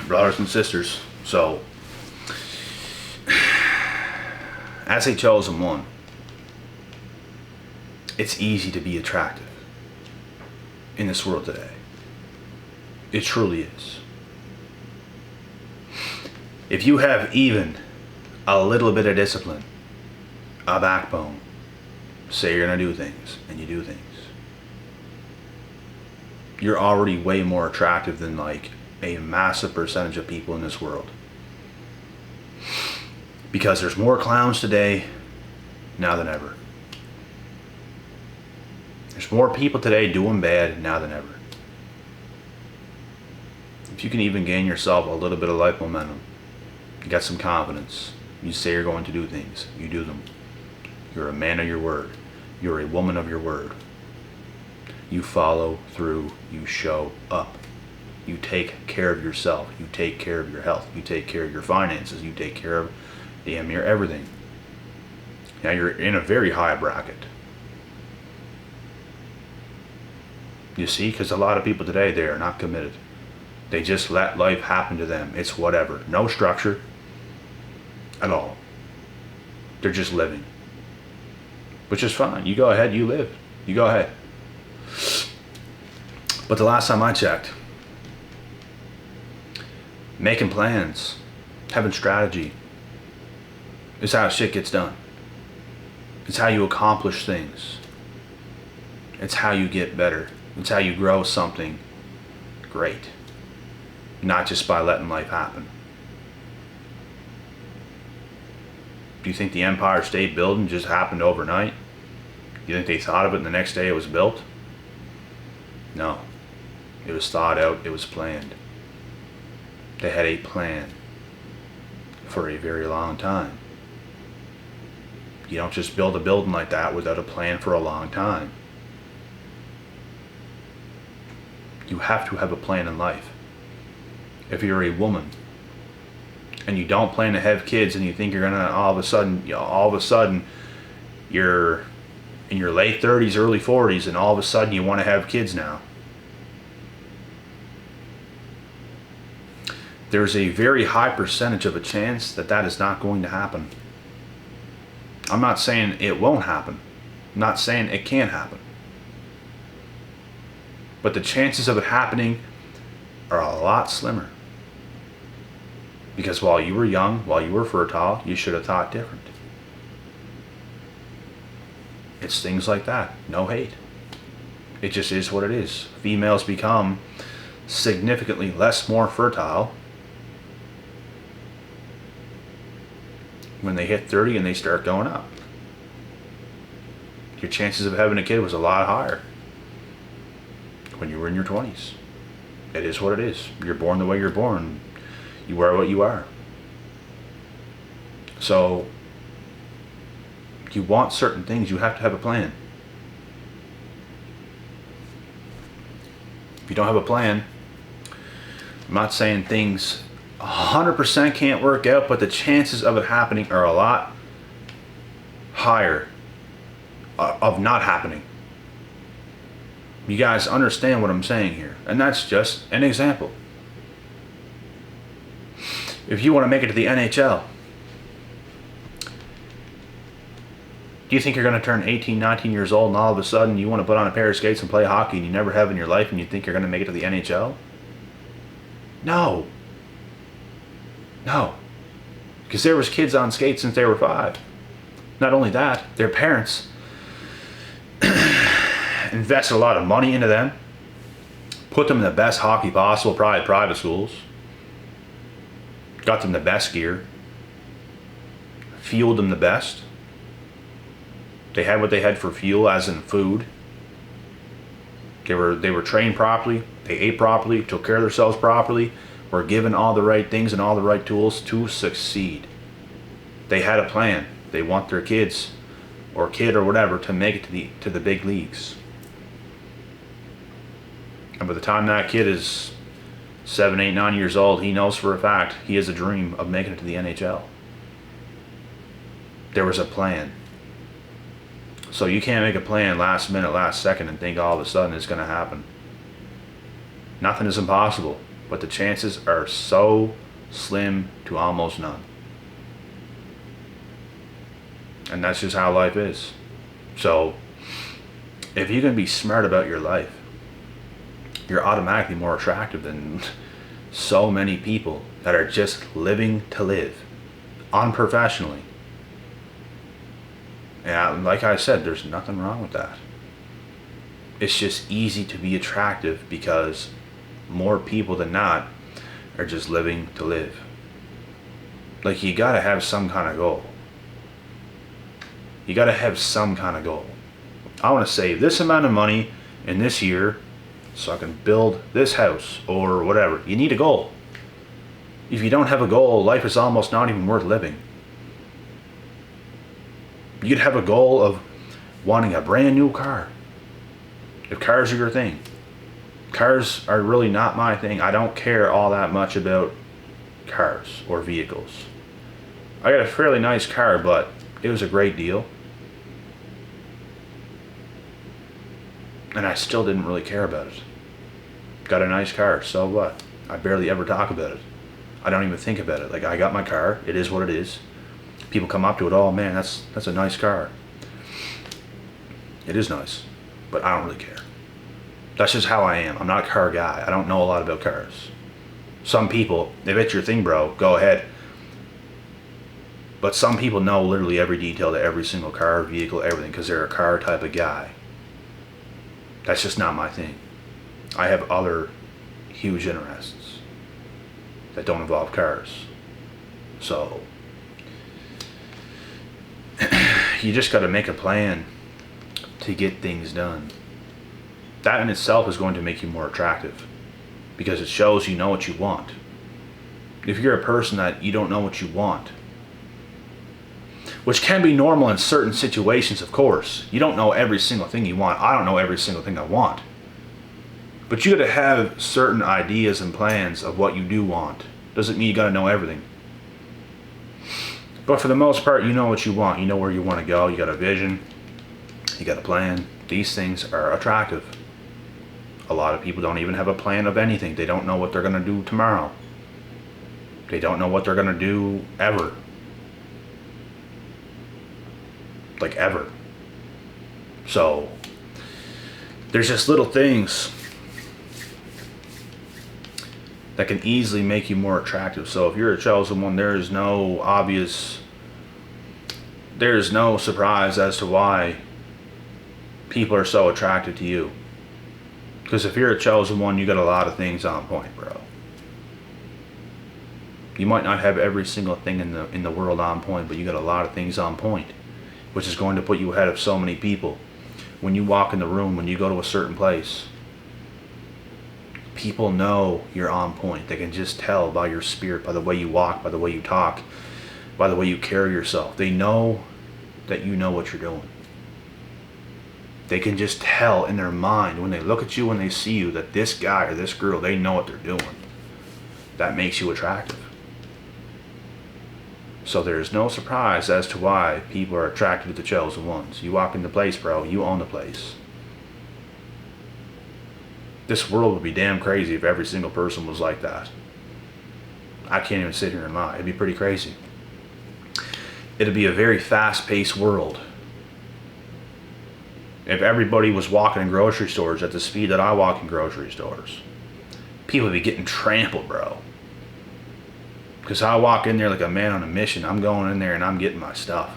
brothers and sisters. So, as a chosen one, it's easy to be attractive in this world today. It truly is. If you have even a little bit of discipline, a backbone, say you're gonna do things, and you do things, you're already way more attractive than like a massive percentage of people in this world. Because there's more clowns today now than ever. There's more people today doing bad now than ever. If you can even gain yourself a little bit of life momentum, you got some confidence, you say you're going to do things, you do them. You're a man of your word. You're a woman of your word. You follow through, you show up. You take care of yourself, you take care of your health, you take care of your finances, you take care of damn near everything. Now you're in a very high bracket. You see, because a lot of people today, they are not committed. They just let life happen to them. It's whatever. No structure at all. They're just living. Which is fine. You go ahead, you live. You go ahead. But the last time I checked, making plans, having strategy, is how shit gets done. It's how you accomplish things. It's how you get better. It's how you grow something great. Not just by letting life happen. Do you think the Empire State Building just happened overnight? Do you think they thought of it and the next day it was built? No. It was thought out, it was planned. They had a plan for a very long time. You don't just build a building like that without a plan for a long time. You have to have a plan in life. If you're a woman and you don't plan to have kids and you think you're gonna all of a sudden you're in your late 30s, early 40s, and all of a sudden you want to have kids now, there's a very high percentage of a chance that that is not going to happen. I'm not saying it won't happen. I'm not saying it can't happen. But the chances of it happening are a lot slimmer. Because while you were young, while you were fertile, you should have thought different. It's things like that. No hate. It just is what it is. Females become significantly more fertile when they hit 30 and they start going up. Your chances of having a kid was a lot higher when you were in your 20s. It is what it is. You're born the way you're born. You are what you are. So, you want certain things, you have to have a plan. If you don't have a plan, I'm not saying things 100% can't work out, but the chances of it happening are a lot higher of not happening. You guys understand what I'm saying here, and that's just an example. If you want to make it to the NHL, do you think you're going to turn 18, 19 years old and all of a sudden you want to put on a pair of skates and play hockey and you never have in your life and you think you're going to make it to the NHL? No. No. Because there was kids on skates since they were 5. Not only that, their parents invested a lot of money into them, put them in the best hockey possible, probably private schools, got them the best gear, fueled them the best. They had what they had for fuel, as in food. They were trained properly, they ate properly, took care of themselves properly, were given all the right things and all the right tools to succeed. They had a plan. They want their kids or kid or whatever to make it to the big leagues. And by the time that kid is 7, 8, 9 years old, he knows for a fact he has a dream of making it to the NHL. There was a plan. So you can't make a plan last minute, last second and think all of a sudden it's going to happen. Nothing is impossible, but the chances are so slim to almost none. And that's just how life is. So if you can be smart about your life, you're automatically more attractive than so many people that are just living to live unprofessionally. And like I said, there's nothing wrong with that. It's just easy to be attractive because more people than not are just living to live. Like, you gotta have some kind of goal. You gotta have some kind of goal. I want to save this amount of money in this year so I can build this house or whatever. You need a goal. If you don't have a goal, life is almost not even worth living. You'd have a goal of wanting a brand new car. If cars are your thing. Cars are really not my thing. I don't care all that much about cars or vehicles. I got a fairly nice car, but it was a great deal. And I still didn't really care about it. Got a nice car, so what? I barely ever talk about it. I don't even think about it. Like, I got my car, it is what it is. People come up to it, oh man, that's a nice car. It is nice, but I don't really care. That's just how I am. I'm not a car guy. I don't know a lot about cars. Some people, if it's your thing, bro, go ahead. But some people know literally every detail to every single car, vehicle, everything, because they're a car type of guy. That's just not my thing. I have other huge interests that don't involve cars. So you just got to make a plan to get things done. That in itself is going to make you more attractive because it shows you know what you want. If you're a person that you don't know what you want, which can be normal in certain situations, of course. You don't know every single thing you want. I don't know every single thing I want. But you got to have certain ideas and plans of what you do want. Doesn't mean you got to know everything. But for the most part, you know what you want. You know where you want to go. You got a vision. You got a plan. These things are attractive. A lot of people don't even have a plan of anything. They don't know what they're going to do tomorrow. They don't know what they're going to do ever. Like, ever. So there's just little things that can easily make you more attractive. So if you're a chosen one, there is no surprise as to why people are so attracted to you. Because if you're a chosen one, you got a lot of things on point, bro. You might not have every single thing in the world on point, but you got a lot of things on point, which is going to put you ahead of so many people. When you walk in the room, when you go to a certain place, people know you're on point. They can just tell by your spirit, by the way you walk, by the way you talk, by the way you carry yourself. They know that you know what you're doing. They can just tell in their mind when they look at you, when they see you, that this guy or this girl, they know what they're doing. That makes you attractive. So there's no surprise as to why people are attracted to the chosen ones. You walk in the place, bro, you own the place. This world would be damn crazy if every single person was like that. I can't even sit here and lie. It'd be pretty crazy. It'd be a very fast-paced world. If everybody was walking in grocery stores at the speed that I walk in grocery stores, people would be getting trampled, bro. Because I walk in there like a man on a mission. I'm going in there and I'm getting my stuff.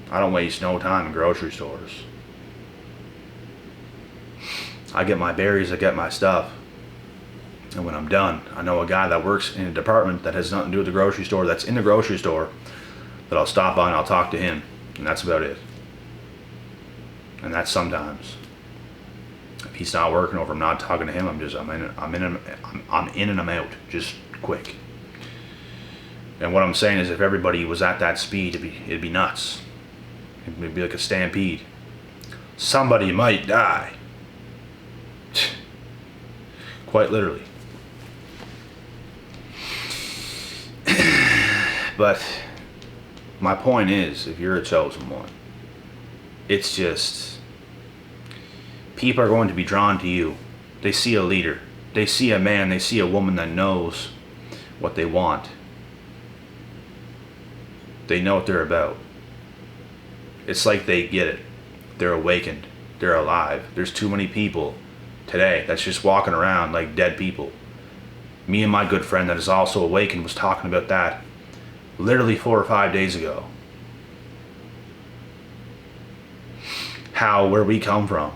I don't waste no time in grocery stores. I get my berries, I get my stuff. And when I'm done, I know a guy that works in a department that has nothing to do with the grocery store, that's in the grocery store, that I'll stop by and I'll talk to him. And that's about it. And that's sometimes. If he's not working or if I'm not talking to him, I'm in and I'm out, just quick. And what I'm saying is, if everybody was at that speed, it'd be nuts. It'd be like a stampede. Somebody might die. Quite literally. But my point is, if you're a chosen one, it's just, people are going to be drawn to you. They see a leader. They see a man, they see a woman that knows what they want. They know what they're about. It's like they get it. They're awakened. They're alive. There's too many people today that's just walking around like dead people. Me and my good friend that is also awakened was talking about that literally 4 or 5 days ago. How, where we come from,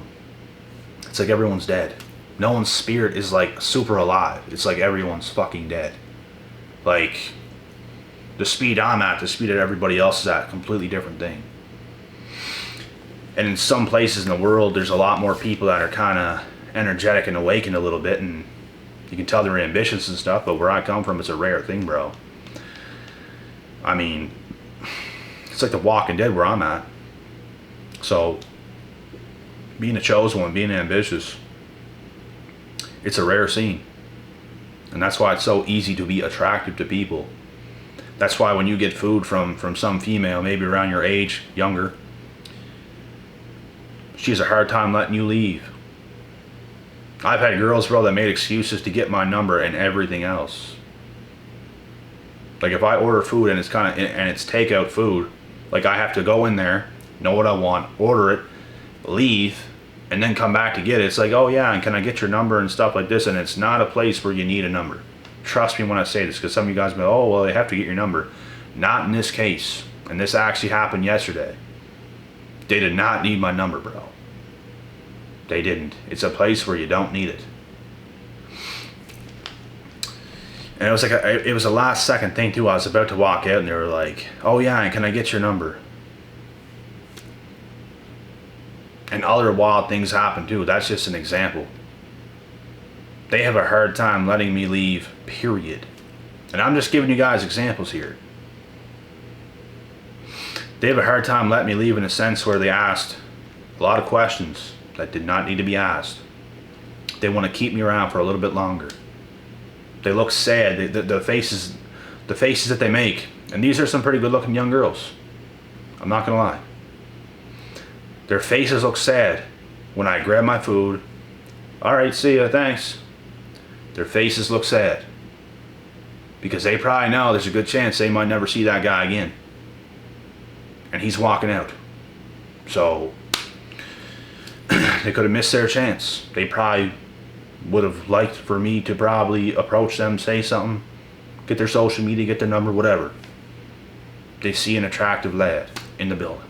it's like everyone's dead. No one's spirit is like super alive. It's like everyone's fucking dead. Like, the speed I'm at, the speed that everybody else is at, completely different thing. And in some places in the world, there's a lot more people that are kind of energetic and awakened a little bit, and you can tell they're ambitious and stuff, but where I come from, it's a rare thing, bro. I mean, it's like the Walking Dead where I'm at. So, being a chosen one, being ambitious, it's a rare scene. And that's why it's so easy to be attractive to people. That's why when you get food from some female, maybe around your age, younger, she has a hard time letting you leave. I've had girls, bro, that made excuses to get my number and everything else. Like if I order food and it's takeout food, like I have to go in there, know what I want, order it, leave, and then come back to get it. It's like, oh yeah, and can I get your number and stuff like this? And it's not a place where you need a number. Trust me when I say this, because some of you guys go, oh well, they have to get your number. Not in this case. And this actually happened yesterday. They did not need my number, bro. They didn't. It's a place where you don't need it. And it was like it was a last second thing too. I was about to walk out and they were like, oh yeah, and can I get your number? And other wild things happen too. That's just an example. They have a hard time letting me leave, period. And I'm just giving you guys examples here. They have a hard time letting me leave in a sense where they asked a lot of questions that did not need to be asked. They want to keep me around for a little bit longer. They look sad. The faces that they make, and these are some pretty good looking young girls. I'm not gonna lie. Their faces look sad when I grab my food. All right, see ya, thanks. Their faces look sad because they probably know there's a good chance they might never see that guy again. And he's walking out. So they could have missed their chance. They probably would have liked for me to probably approach them, say something, get their social media, get their number, whatever. They see an attractive lad in the building.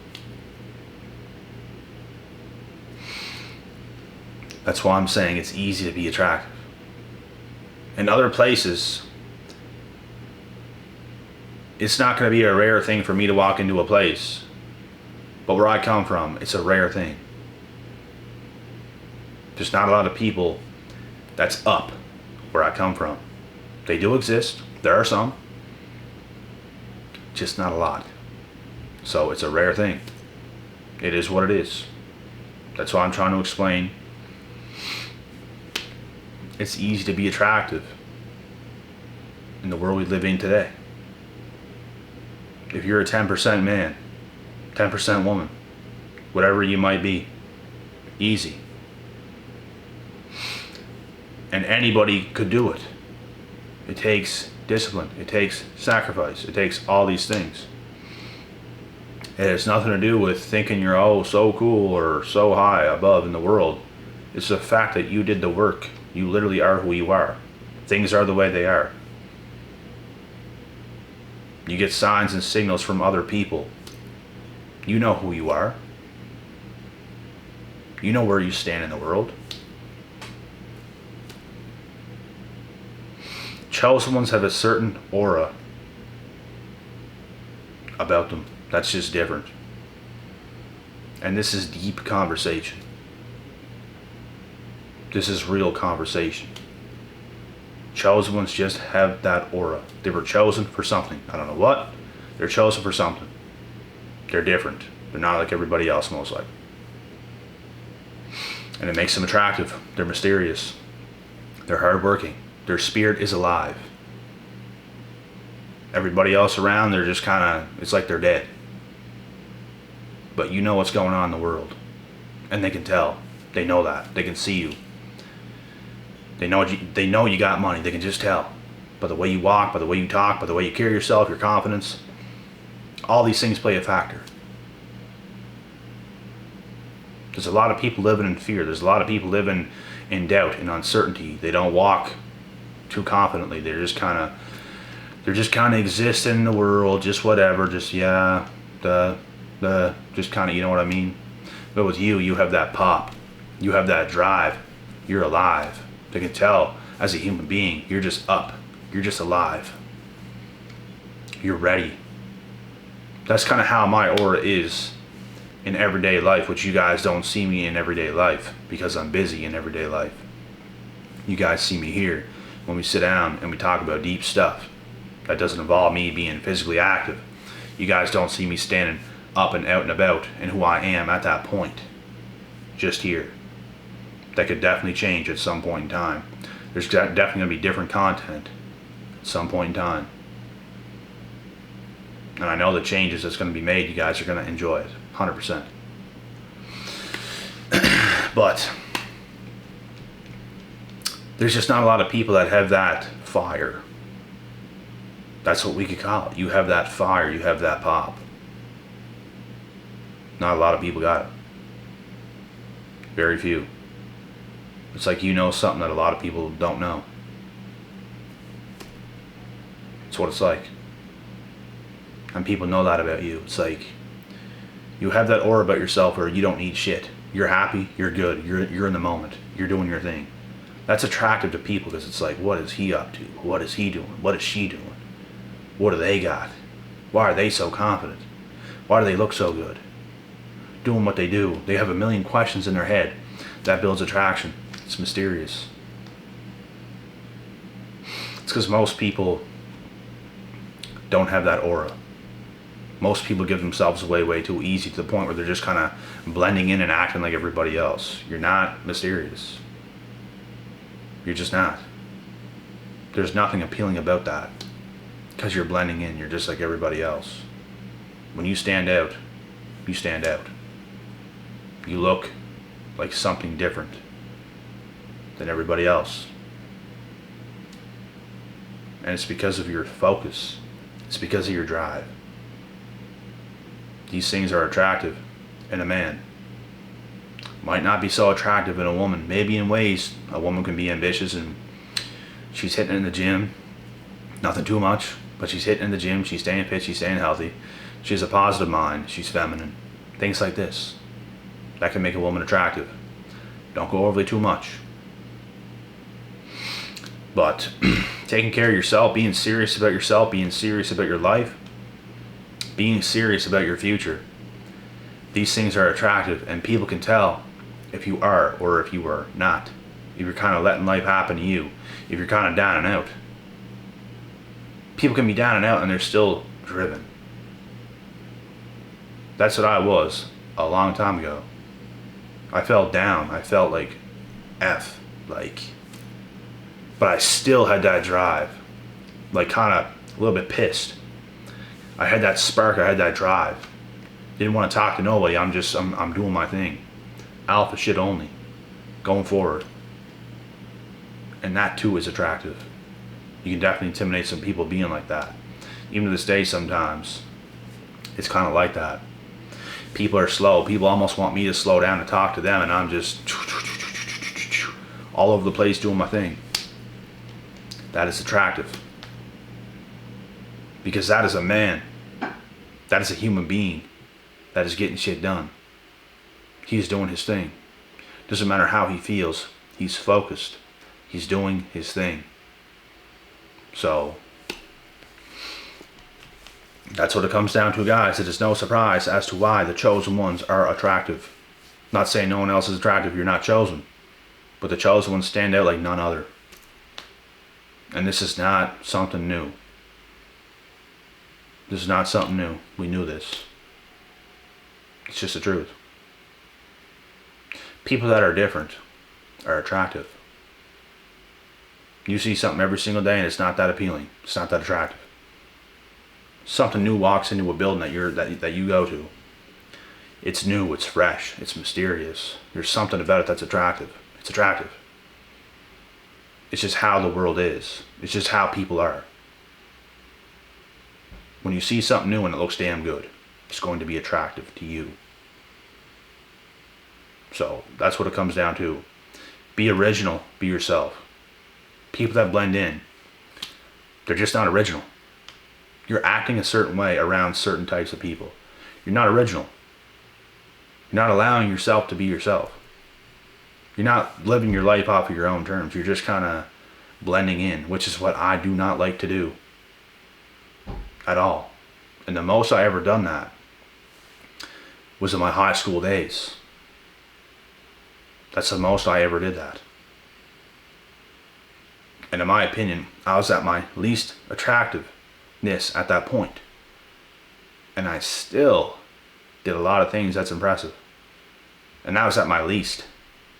That's why I'm saying it's easy to be attractive. In other places, it's not going to be a rare thing for me to walk into a place. But where I come from, it's a rare thing. There's not a lot of people that's up where I come from. They do exist. There are some. Just not a lot. So it's a rare thing. It is what it is. That's why I'm trying to explain. It's easy to be attractive in the world we live in today. If you're a 10% man, 10% woman, whatever you might be, easy. And anybody could do it. It takes discipline. It takes sacrifice. It takes all these things. It has nothing to do with thinking you're so cool or so high above in the world. It's the fact that you did the work. You literally are who you are. Things are the way they are. You get signs and signals from other people. You know who you are. You know where you stand in the world. Chosen ones have a certain aura about them that's just different. And this is deep conversation. This is real conversation. Chosen ones just have that aura. They were chosen for something. I don't know what. They're chosen for something. They're different. They're not like everybody else, most likely. And it makes them attractive. They're mysterious. They're hardworking. Their spirit is alive. Everybody else around, they're just kind of, it's like they're dead. But you know what's going on in the world. And they can tell. They know that. They can see you. They know you got money. They can just tell. By the way you walk, by the way you talk, by the way you carry yourself, your confidence. All these things play a factor. There's a lot of people living in fear. There's a lot of people living in doubt and uncertainty. They don't walk too confidently. They're just kind of existing in the world, just whatever, just just kind of, you know what I mean? But with you have that pop. You have that drive. You're alive. They can tell as a human being, you're just up. You're just alive. You're ready. That's kind of how my aura is in everyday life, which you guys don't see me in everyday life because I'm busy in everyday life. You guys see me here when we sit down and we talk about deep stuff that doesn't involve me being physically active. You guys don't see me standing up and out and about and who I am at that point. Just here. That could definitely change at some point in time. There's definitely going to be different content at some point in time. And I know the changes that's going to be made, you guys are going to enjoy it. 100%. But there's just not a lot of people that have that fire. That's what we could call it. You have that fire, you have that pop. Not a lot of people got it. Very few. It's like you know something that a lot of people don't know. It's what it's like. And people know that about you. It's like you have that aura about yourself where you don't need shit. You're happy, you're good, you're in the moment, you're doing your thing. That's attractive to people because it's like, what is he up to? What is he doing? What is she doing? What do they got? Why are they so confident? Why do they look so good? Doing what they do. They have a million questions in their head. That builds attraction. It's mysterious. It's because most people don't have that aura. Most people give themselves away way too easy to the point where they're just kind of blending in and acting like everybody else. You're not mysterious. You're just not. There's nothing appealing about that because you're blending in. You're just like everybody else. When you stand out, you stand out. You look like something different than everybody else. And it's because of your focus. It's because of your drive. These things are attractive in a man. Might not be so attractive in a woman. Maybe in ways a woman can be ambitious and she's hitting in the gym. Nothing too much, but she's hitting in the gym. She's staying fit. She's staying healthy. She has a positive mind. She's feminine. Things like this. That can make a woman attractive. Don't go overly too much. But taking care of yourself, being serious about yourself, being serious about your life, being serious about your future. These things are attractive and people can tell if you are or if you are not. If you're kind of letting life happen to you. If you're kind of down and out. People can be down and out and they're still driven. That's what I was a long time ago. I felt down. I felt like F. But I still had that drive. Like kind of a little bit pissed. I had that spark. I had that drive. Didn't want to talk to nobody. I'm doing my thing. Alpha shit only. Going forward. And that too is attractive. You can definitely intimidate some people being like that. Even to this day sometimes. It's kind of like that. People are slow. People almost want me to slow down and talk to them, and I'm just all over the place doing my thing. That is attractive. Because that is a man. That is a human being that is getting shit done. He's doing his thing. Doesn't matter how he feels. He's focused. He's doing his thing. So that's what it comes down to, guys. It is no surprise as to why the chosen ones are attractive. Not saying no one else is attractive, you're not chosen. But the chosen ones stand out like none other. And this is not something new. This is not something new. We knew this. It's just the truth. People that are different are attractive. You see something every single day and it's not that appealing. It's not that attractive. Something new walks into a building that you go to. It's new, it's fresh, it's mysterious. There's something about it that's attractive. It's attractive. It's just how the world is. It's just how people are. When you see something new and it looks damn good, it's going to be attractive to you. So that's what it comes down to. Be original. Be yourself. People that blend in, they're just not original. You're acting a certain way around certain types of people. You're not original. You're not allowing yourself to be yourself. You're not living your life off of your own terms. You're just kind of blending in, which is what I do not like to do at all. And the most I ever done that was in my high school days. That's the most I ever did that. And in my opinion, I was at my least attractiveness at that point. And I still did a lot of things that's impressive. And that was at my least.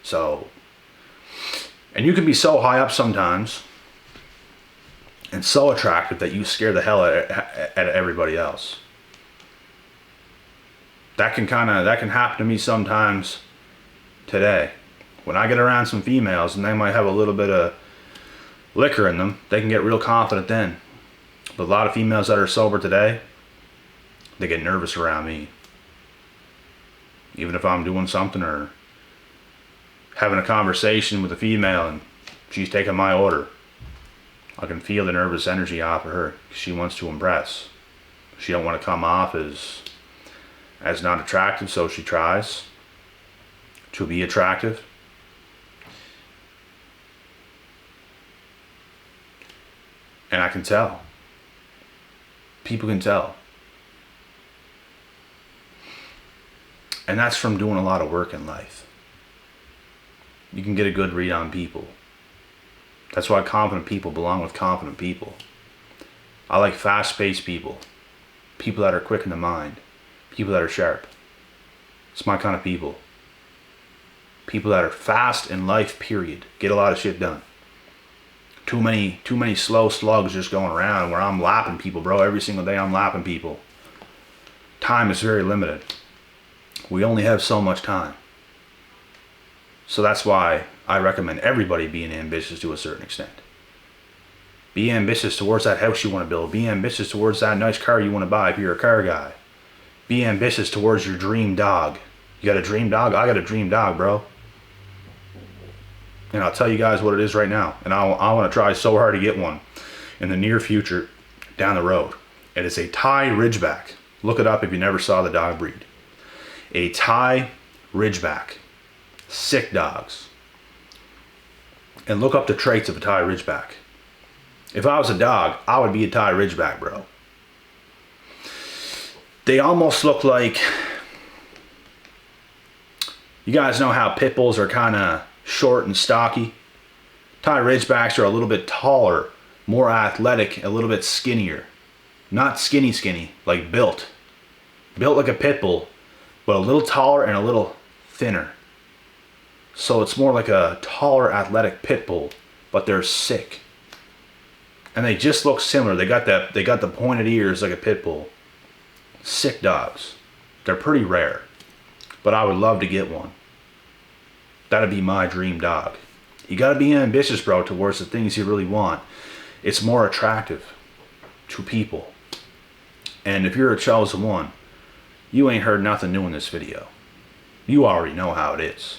So, and you can be so high up sometimes and so attractive that you scare the hell out of everybody else. That can happen to me sometimes today. When I get around some females and they might have a little bit of liquor in them, they can get real confident then. But a lot of females that are sober today, they get nervous around me. Even if I'm doing something or having a conversation with a female and she's taking my order, I can feel the nervous energy off of her. She wants to impress. She don't want to come off as not attractive, so she tries to be attractive. And I can tell. People can tell. And that's from doing a lot of work in life. You can get a good read on people. That's why confident people belong with confident people. I like fast-paced people. People that are quick in the mind. People that are sharp. It's my kind of people. People that are fast in life, period. Get a lot of shit done. Too many slow slugs just going around where I'm lapping people, bro. Every single day I'm lapping people. Time is very limited. We only have so much time. So that's why I recommend everybody being ambitious to a certain extent. Be ambitious towards that house you want to build. Be ambitious towards that nice car you want to buy if you're a car guy. Be ambitious towards your dream dog. You got a dream dog? I got a dream dog, bro. And I'll tell you guys what it is right now. And I want to try so hard to get one in the near future down the road. It is a Thai Ridgeback. Look it up if you never saw the dog breed. A Thai Ridgeback. Sick dogs. And look up the traits of a Thai Ridgeback. If I was a dog, I would be a Thai Ridgeback, bro. They almost look like... You guys know how pit bulls are kind of short and stocky? Thai Ridgebacks are a little bit taller, more athletic, a little bit skinnier. Not skinny, like built. Built like a pit bull, but a little taller and a little thinner. So it's more like a taller, athletic pit bull, but they're sick. And they just look similar. They got the pointed ears like a pit bull. Sick dogs. They're pretty rare, but I would love to get one. That'd be my dream dog. You gotta be ambitious, bro, towards the things you really want. It's more attractive to people. And if you're a chosen one, you ain't heard nothing new in this video. You already know how it is.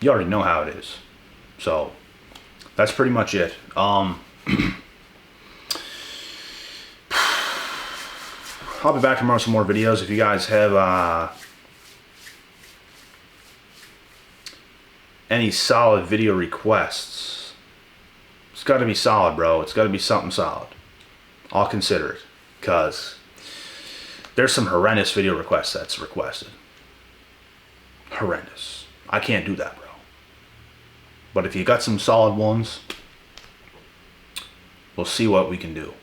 You already know how it is. So, that's pretty much it. I'll be back tomorrow with some more videos. If you guys have any solid video requests, it's got to be solid, bro. It's got to be something solid. I'll consider it, because there's some horrendous video requests that's requested. Horrendous. I can't do that, bro. But if you got some solid ones, we'll see what we can do.